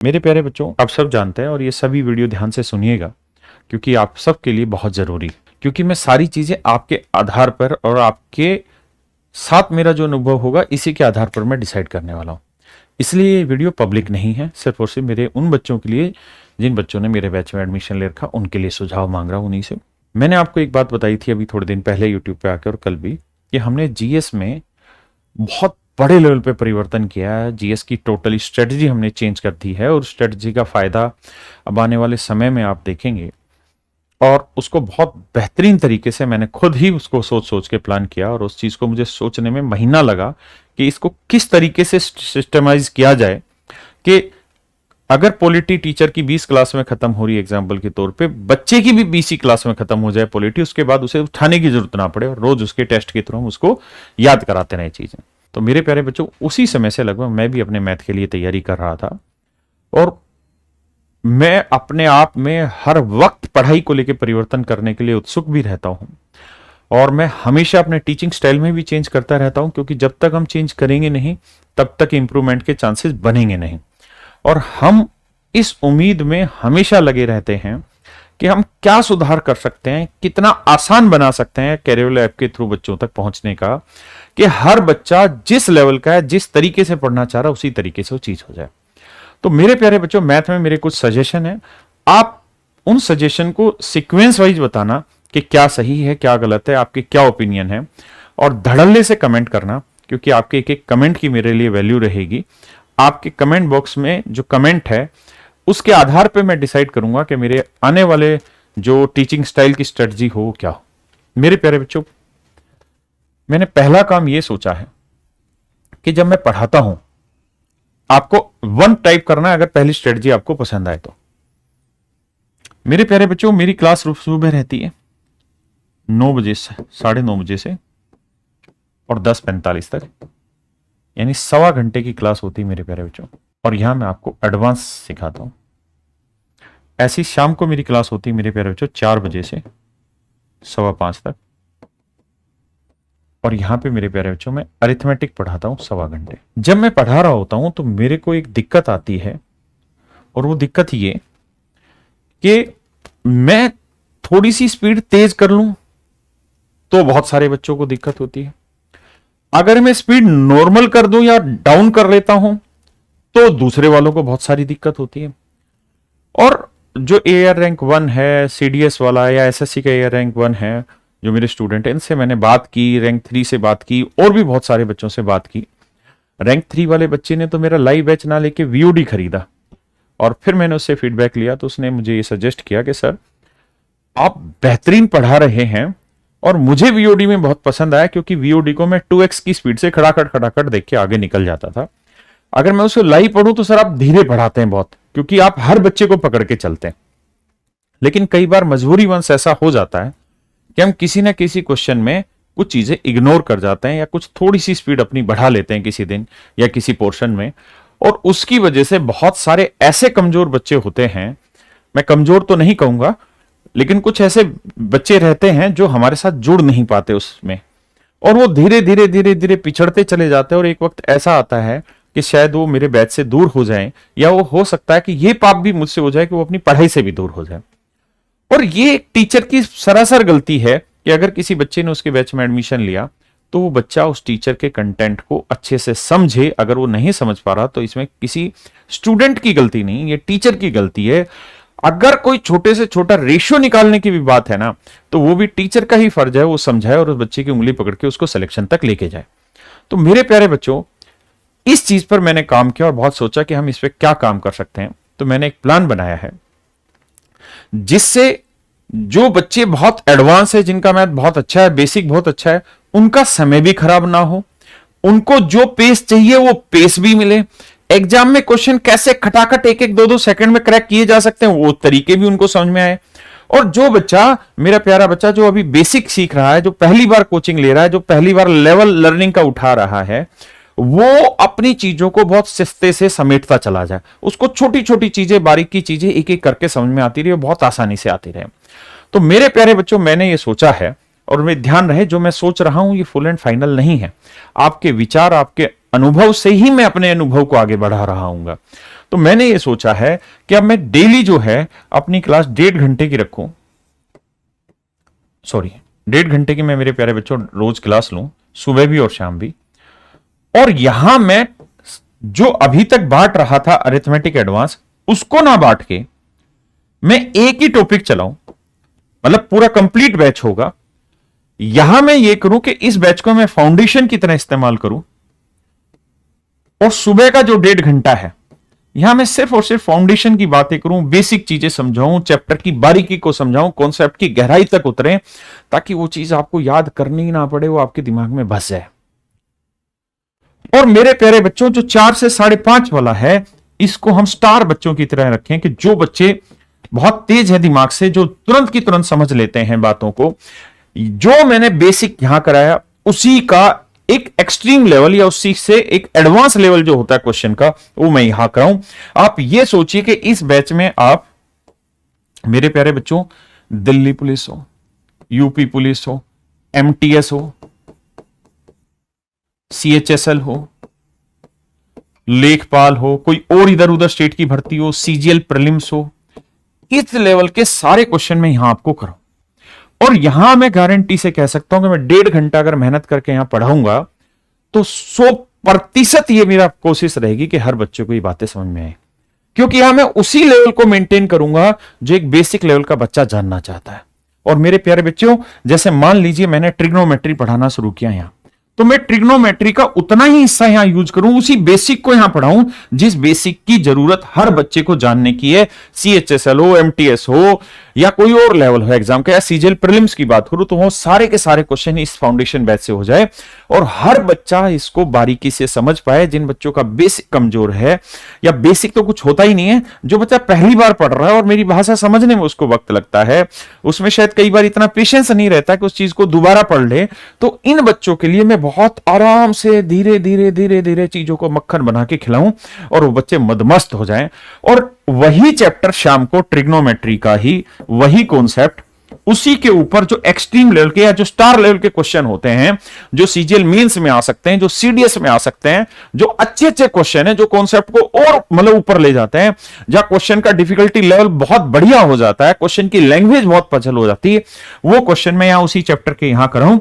मेरे प्यारे बच्चों, आप सब जानते हैं और ये सभी वीडियो ध्यान से सुनिएगा क्योंकि आप सबके लिए बहुत जरूरी है। क्योंकि मैं सारी चीजें आपके आधार पर और आपके साथ मेरा जो अनुभव होगा इसी के आधार पर मैं डिसाइड करने वाला हूं। इसलिए ये वीडियो पब्लिक नहीं है, सिर्फ और सिर्फ मेरे उन बच्चों के लिए जिन बच्चों ने मेरे बैच में एडमिशन ले रखा, उनके लिए सुझाव मांग रहा हूं उन्हीं से। मैंने आपको एक बात बताई थी अभी थोड़े दिन पहले यूट्यूब पे आकर और कल भी, कि हमने जीएस में बहुत बड़े लेवल पे परिवर्तन किया है। जीएस की टोटली स्ट्रेटजी हमने चेंज कर दी है और स्ट्रेटजी का फायदा अब आने वाले समय में आप देखेंगे। और उसको बहुत बेहतरीन तरीके से मैंने खुद ही उसको सोच सोच के प्लान किया और उस चीज को मुझे सोचने में महीना लगा कि इसको किस तरीके से सिस्टमाइज किया जाए कि अगर पॉलिटी टीचर की 20 क्लास में खत्म हो रही है एग्जाम्पल के तौर पे, बच्चे की भी 20 क्लास में खत्म हो जाए पॉलिटी, उसके बाद उसे उठाने की जरूरत ना पड़े और रोज उसके टेस्ट के थ्रू हम उसको याद कराते रहे चीजें। तो मेरे प्यारे बच्चों, उसी समय से लगभग मैं भी अपने मैथ के लिए तैयारी कर रहा था और मैं अपने आप में हर वक्त पढ़ाई को लेकर परिवर्तन करने के लिए उत्सुक भी रहता हूं और मैं हमेशा अपने टीचिंग स्टाइल में भी चेंज करता रहता हूं, क्योंकि जब तक हम चेंज करेंगे नहीं तब तक इंप्रूवमेंट के चांसेस बनेंगे नहीं। और हम इस उम्मीद में हमेशा लगे रहते हैं कि हम क्या सुधार कर सकते हैं, कितना आसान बना सकते हैं कैरियर ऐप के थ्रू बच्चों तक पहुंचने का, कि हर बच्चा जिस लेवल का है, जिस तरीके से पढ़ना चाह रहा है, उसी तरीके से वो चीज हो जाए। तो मेरे प्यारे बच्चों, मैथ में मेरे कुछ सजेशन है। आप उन सजेशन को सीक्वेंस वाइज बताना कि क्या सही है, क्या गलत है, आपके क्या ओपिनियन है, और धड़ल्ले से कमेंट करना, क्योंकि आपके एक एक कमेंट की मेरे लिए वैल्यू रहेगी। आपके कमेंट बॉक्स में जो कमेंट है उसके आधार पे मैं डिसाइड करूंगा कि मेरे आने वाले जो टीचिंग स्टाइल की स्ट्रेटजी हो क्या हो। मेरे प्यारे बच्चों, मैंने पहला काम यह सोचा है कि जब मैं पढ़ाता हूं, आपको वन टाइप करना है अगर पहली स्ट्रेटजी आपको पसंद आए तो। मेरे प्यारे बच्चों, मेरी क्लास सुबह रहती है 9 बजे से 9:30 बजे से और 10:45 तक, यानी 1.25 घंटे की क्लास होती है मेरे प्यारे बच्चों। और यहां मैं आपको एडवांस सिखाता हूं। ऐसी शाम को मेरी क्लास होती है मेरे प्यारे बच्चों 4 बजे से 5:15 तक, और यहां पे मेरे प्यारे बच्चों मैं अरिथमेटिक पढ़ाता हूं 1.25 घंटे। जब मैं पढ़ा रहा होता हूं तो मेरे को एक दिक्कत आती है, और वो दिक्कत ये कि मैं थोड़ी सी स्पीड तेज कर लूं तो बहुत सारे बच्चों को दिक्कत होती है। अगर मैं स्पीड नॉर्मल कर दूं या डाउन कर लेता हूं तो दूसरे वालों को बहुत सारी दिक्कत होती है। और जो एआर रैंक 1 है, सीडीएस वाला या एसएससी का एआर रैंक 1 है, जो मेरे स्टूडेंट हैं, इनसे मैंने बात की, रैंक 3 से बात की और भी बहुत सारे बच्चों से बात की। रैंक 3 वाले बच्चे ने तो मेरा लाइव बैच ना लेके वीओडी खरीदा, और फिर मैंने उससे फीडबैक लिया तो उसने मुझे ये सजेस्ट किया कि सर आप बेहतरीन पढ़ा रहे हैं और मुझे वीओडी में बहुत पसंद आया, क्योंकि वीओडी को मैं 2x की स्पीड से खड़ाखड़ देख के आगे निकल जाता था। अगर मैं उसको लाइव पढ़ूं तो सर आप धीरे पढ़ाते हैं बहुत, क्योंकि आप हर बच्चे को पकड़ के चलते हैं। लेकिन कई बार मजबूरी वंश ऐसा हो जाता है कि हम किसी ना किसी क्वेश्चन में कुछ चीजें इग्नोर कर जाते हैं या कुछ थोड़ी सी स्पीड अपनी बढ़ा लेते हैं किसी दिन या किसी पोर्शन में, और उसकी वजह से बहुत सारे ऐसे कमजोर बच्चे होते हैं, मैं कमजोर तो नहीं कहूंगा, लेकिन कुछ ऐसे बच्चे रहते हैं जो हमारे साथ जुड़ नहीं पाते उसमें, और वो धीरे धीरे धीरे धीरे पिछड़ते चले जाते हैं। और एक वक्त ऐसा आता है कि शायद वो मेरे बैच से दूर हो जाएं, या वो हो सकता है कि ये पाप भी मुझसे हो जाए कि वो अपनी पढ़ाई से भी दूर हो जाए। और ये एक टीचर की सरासर गलती है कि अगर किसी बच्चे ने उसके बैच में एडमिशन लिया तो वो बच्चा उस टीचर के कंटेंट को अच्छे से समझे। अगर वो नहीं समझ पा रहा तो इसमें किसी स्टूडेंट की गलती नहीं, ये टीचर की गलती है। अगर कोई छोटे से छोटा रेशियो निकालने की भी बात है ना, तो वो भी टीचर का ही फर्ज है वो समझाए और उस बच्चे की उंगली पकड़ के उसको सिलेक्शन तक लेके जाए। तो मेरे प्यारे बच्चों, इस चीज पर मैंने काम किया और बहुत सोचा कि हम इस पर क्या काम कर सकते हैं। तो मैंने एक प्लान बनाया है जिससे जो बच्चे बहुत एडवांस है, जिनका मैथ बहुत अच्छा है, बेसिक बहुत अच्छा है, उनका समय भी खराब ना हो, उनको जो पेस चाहिए वो पेस भी मिले, एग्जाम में क्वेश्चन कैसे खटाखट 1-1, 2-2 सेकंड में क्रैक किए जा सकते हैं वो तरीके भी उनको समझ में आए। और जो बच्चा, मेरा प्यारा बच्चा जो अभी बेसिक सीख रहा है, जो पहली बार कोचिंग ले रहा है, जो पहली बार लेवल लर्निंग का उठा रहा है, वो अपनी चीजों को बहुत सस्ते से समेटता चला जाए। उसको छोटी छोटी चीजें, बारीकी चीजें एक एक करके समझ में आती रही, बहुत आसानी से आती रहे। तो मेरे प्यारे बच्चों, मैंने ये सोचा है, और मैं ध्यान रहे जो मैं सोच रहा हूं ये फुल एंड फाइनल नहीं है। आपके विचार, आपके अनुभव से ही मैं अपने अनुभव को आगे बढ़ा रहा हूं। तो मैंने ये सोचा है कि अब मैं डेली जो है अपनी क्लास 1.5 घंटे की रखूं, सॉरी 1.5 घंटे की मैं मेरे प्यारे बच्चों रोज क्लास लूं, सुबह भी और शाम भी। और यहां मैं जो अभी तक बांट रहा था अरिथमेटिक एडवांस, उसको ना बांट के मैं एक ही टॉपिक चलाऊं, मतलब पूरा कंप्लीट बैच होगा। यहां मैं ये करूं कि इस बैच को मैं फाउंडेशन की तरह इस्तेमाल करूं, और सुबह का जो 1.5 घंटा है यहां मैं सिर्फ और सिर्फ फाउंडेशन की बातें करूं, बेसिक चीजें समझाऊं, चैप्टर की बारीकी को समझाऊं, कॉन्सेप्ट की गहराई तक उतरें, ताकि वो चीज आपको याद करनी ही ना पड़े, वो आपके दिमाग में बस जाए। और मेरे प्यारे बच्चों, जो 4 से 5:30 वाला है, इसको हम स्टार बच्चों की तरह रखें कि जो बच्चे बहुत तेज है दिमाग से, जो तुरंत की तुरंत समझ लेते हैं बातों को, जो मैंने बेसिक यहां कराया उसी का एक एक्सट्रीम लेवल या उसी से एक एडवांस लेवल जो होता है क्वेश्चन का, वो मैं यहां कराऊं। आप ये सोचिए कि इस बैच में आप मेरे प्यारे बच्चों दिल्ली पुलिस हो, यूपी पुलिस हो, एमटीएस हो, सीएचएसएल हो, लेखपाल हो, कोई और इधर उधर स्टेट की भर्ती हो, सीजीएल प्रीलिम्स हो, इस लेवल के सारे क्वेश्चन मैं यहां आपको कराऊं। और यहां मैं गारंटी से कह सकता हूं कि मैं 1.5 घंटा अगर मेहनत करके यहां पढ़ाऊंगा तो 100% ये मेरा कोशिश रहेगी कि हर बच्चे को ये बातें समझ में आए, क्योंकि यहां मैं उसी लेवल को मेंटेन करूंगा जो एक बेसिक लेवल का बच्चा जानना चाहता है। और मेरे प्यारे बच्चों, जैसे मान लीजिए मैंने ट्रिग्नोमेट्री पढ़ाना शुरू किया यहां, तो मैं ट्रिग्नोमेट्री का उतना ही हिस्सा यहां यूज करूं, उसी बेसिक को यहां पढ़ाऊं जिस बेसिक की जरूरत हर बच्चे को जानने की है। सीएचएसएल हो, एमटीएस हो, या कोई और लेवल हो एग्जाम का, या सीजीएल प्रीलिम्स की बात करूं, तो वो सारे के सारे क्वेश्चन इस फाउंडेशन बैच से हो जाए और हर बच्चा इसको बारीकी से समझ पाए। जिन बच्चों का बेसिक कमजोर है, या बेसिक तो कुछ होता ही नहीं है, जो बच्चा पहली बार पढ़ रहा है और मेरी भाषा समझने में उसको वक्त लगता है, उसमें शायद कई बार इतना पेशेंस नहीं रहता कि उस चीज को दोबारा पढ़ ले, तो इन बच्चों के लिए मैं बहुत आराम से धीरे धीरे धीरे धीरे चीजों को मक्खन बना के खिलाऊं और वो बच्चे मदमस्त हो जाएं। और वही चैप्टर शाम को ट्रिग्नोमेट्री का ही वही कॉन्सेप्ट, उसी के ऊपर जो एक्सट्रीम लेवल के या जो स्टार लेवल के क्वेश्चन होते हैं, जो सीजीएल मेंस में आ सकते हैं, जो सीडीएस में आ सकते हैं, जो अच्छे अच्छे क्वेश्चन हैं, जो कॉन्सेप्ट को और मतलब ऊपर ले जाते हैं, जहां क्वेश्चन का डिफिकल्टी लेवल बहुत बढ़िया हो जाता है, क्वेश्चन की लैंग्वेज बहुत पजल हो जाती है, वो क्वेश्चन मैं यहां उसी चैप्टर के यहां कराऊं।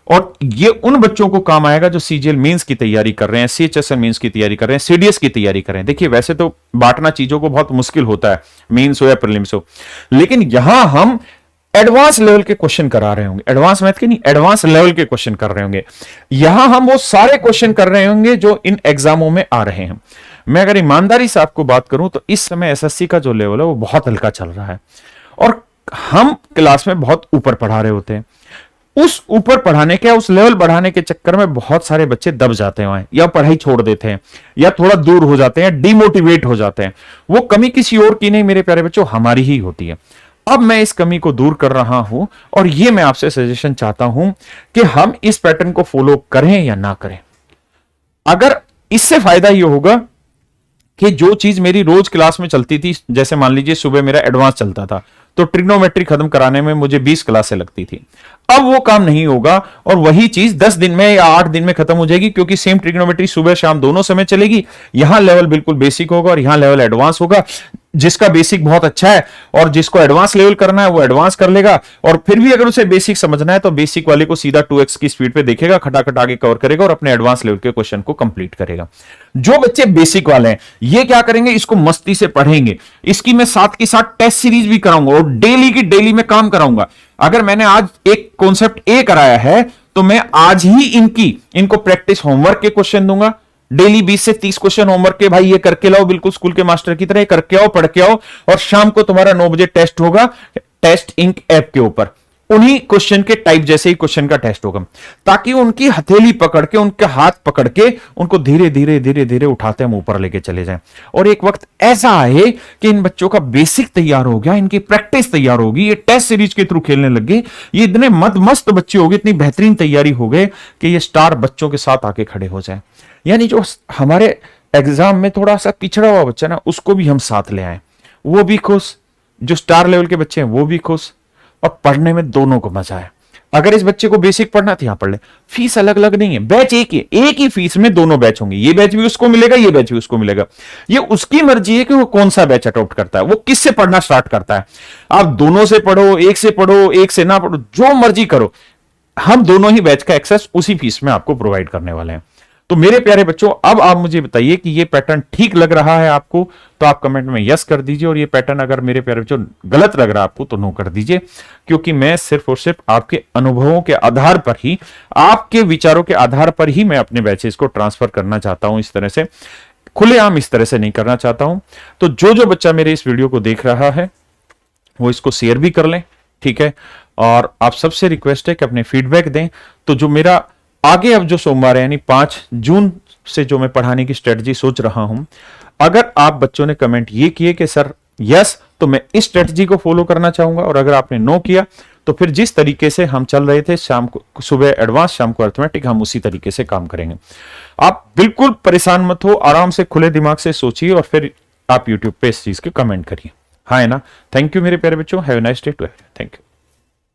और ये उन बच्चों को काम आएगा जो सीजीएल मेंस की तैयारी कर रहे हैं, सीएचएसएल मेंस की तैयारी कर रहे हैं, सीडीएस की तैयारी कर रहे हैं। देखिए वैसे तो बांटना चीजों को बहुत मुश्किल होता है, मेंस हो या प्रीलिम्स हो, लेकिन यहां हम एडवांस लेवल के क्वेश्चन करा रहे होंगे, एडवांस मैथ के नहीं, एडवांस लेवल के क्वेश्चन कर रहे होंगे। यहां हम वो सारे क्वेश्चन कर रहे होंगे जो इन एग्जामों में आ रहे हैं। मैं अगर ईमानदारी से आपको बात करूं तो इस समय एसएससी का जो लेवल है वो बहुत हल्का चल रहा है, और हम क्लास में बहुत ऊपर पढ़ा रहे होते हैं। उस ऊपर पढ़ाने के, उस लेवल बढ़ाने के चक्कर में बहुत सारे बच्चे दब जाते हैं, या पढ़ाई छोड़ देते हैं, या थोड़ा दूर हो जाते हैं, डिमोटिवेट हो जाते हैं। वो कमी किसी और की नहीं मेरे प्यारे बच्चों, हमारी ही होती है। अब मैं इस कमी को दूर कर रहा हूं, और ये मैं आपसे सजेशन चाहता हूं कि हम इस पैटर्न को फॉलो करें या ना करें। अगर इससे फायदा ये होगा कि जो चीज मेरी रोज क्लास में चलती थी, जैसे मान लीजिए सुबह मेरा एडवांस चलता था, तो ट्रिग्नोमेट्री खत्म कराने में मुझे 20 क्लासें लगती थी, अब वो काम नहीं होगा, और वही चीज 10 दिन में या 8 दिन में खत्म हो जाएगी, क्योंकि सेम ट्रिग्नोमेट्री सुबह शाम दोनों समय चलेगी। यहां लेवल बिल्कुल बेसिक होगा और यहां लेवल एडवांस होगा। जिसका बेसिक बहुत अच्छा है और जिसको एडवांस लेवल करना है वो एडवांस कर लेगा, और फिर भी अगर उसे बेसिक समझना है तो बेसिक वाले को सीधा 2x की स्पीड पे देखेगा, खटाखट आगे कवर करेगा और अपने एडवांस लेवल के क्वेश्चन को कंप्लीट करेगा। जो बच्चे बेसिक वाले हैं ये क्या करेंगे, इसको मस्ती से पढ़ेंगे। इसकी मैं साथ के साथ टेस्ट सीरीज भी कराऊंगा और डेली की डेली में काम कराऊंगा। अगर मैंने आज एक कॉन्सेप्ट ए कराया है तो मैं आज ही इनको प्रैक्टिस होमवर्क के क्वेश्चन दूंगा। डेली 20 से 30 क्वेश्चन होमवर्क के, भाई ये करके लाओ, बिल्कुल स्कूल के मास्टर की तरह करके आओ, पढ़ के आओ, और शाम को तुम्हारा 9 बजे टेस्ट होगा, टेस्ट इंक ऐप के ऊपर उन्हीं क्वेश्चन के टाइप जैसे ही क्वेश्चन का टेस्ट होगा, ताकि उनकी हथेली पकड़ के, उनके हाथ पकड़ के उनको धीरे धीरे धीरे धीरे उठाते हम ऊपर लेके चले जाएं। और एक वक्त ऐसा आए कि इन बच्चों का बेसिक तैयार हो गया, इनकी प्रैक्टिस तैयार होगी, ये टेस्ट सीरीज के थ्रू खेलने लगे, ये इतने मस्त बच्चे हो गए, इतनी बेहतरीन तैयारी हो गए कि ये स्टार बच्चों के साथ आके खड़े हो जाए। यानी जो हमारे एग्जाम में थोड़ा सा पिछड़ा हुआ बच्चा ना, उसको भी हम साथ ले आए, वो भी खुश, जो स्टार लेवल के बच्चे हैं वो भी खुश, और पढ़ने में दोनों को मजा है। अगर इस बच्चे को बेसिक पढ़ना तो यहां पढ़ ले, फीस अलग अलग नहीं है, बैच एक ही, एक ही फीस में दोनों बैच होंगे, ये बैच भी उसको मिलेगा, ये बैच भी उसको मिलेगा। ये उसकी मर्जी है कि वो कौन सा बैच अडॉप्ट करता है, वो किससे पढ़ना स्टार्ट करता है। आप दोनों से पढ़ो, एक से ना पढ़ो, जो मर्जी करो, हम दोनों ही बैच का एक्सेस उसी फीस में आपको प्रोवाइड करने वाले हैं। तो मेरे प्यारे बच्चों, अब आप मुझे बताइए कि ये पैटर्न ठीक लग रहा है आपको, तो आप कमेंट में यस कर दीजिए, और ये पैटर्न अगर मेरे प्यारे बच्चों गलत लग रहा है आपको तो नो कर दीजिए, क्योंकि मैं सिर्फ और सिर्फ आपके अनुभवों के आधार पर ही, आपके विचारों के आधार पर ही मैं अपने बैचेस को ट्रांसफर करना चाहता हूं। इस तरह से खुलेआम इस तरह से नहीं करना चाहता हूं। तो जो जो बच्चा मेरे इस वीडियो को देख रहा है वो इसको शेयर भी कर लें, ठीक है। और आप सबसे रिक्वेस्ट है कि अपने फीडबैक दें। तो जो मेरा आगे अब जो सोमवार है यानी 5 जून से जो मैं पढ़ाने की स्ट्रेटजी सोच रहा हूं, अगर आप बच्चों ने कमेंट ये किए कि सर यस, तो मैं इस स्ट्रेटजी को फॉलो करना चाहूंगा, और अगर आपने नो किया तो फिर जिस तरीके से हम चल रहे थे, शाम को सुबह एडवांस, शाम को अर्थमेटिक, हम उसी तरीके से काम करेंगे। आप बिल्कुल परेशान मत हो, आराम से खुले दिमाग से सोचिए और फिर आप यूट्यूब पे इस चीज के कमेंट करिए, हाँ है ना। थैंक यू मेरे प्यारे बच्चों, have a nice day to everyone, thank you.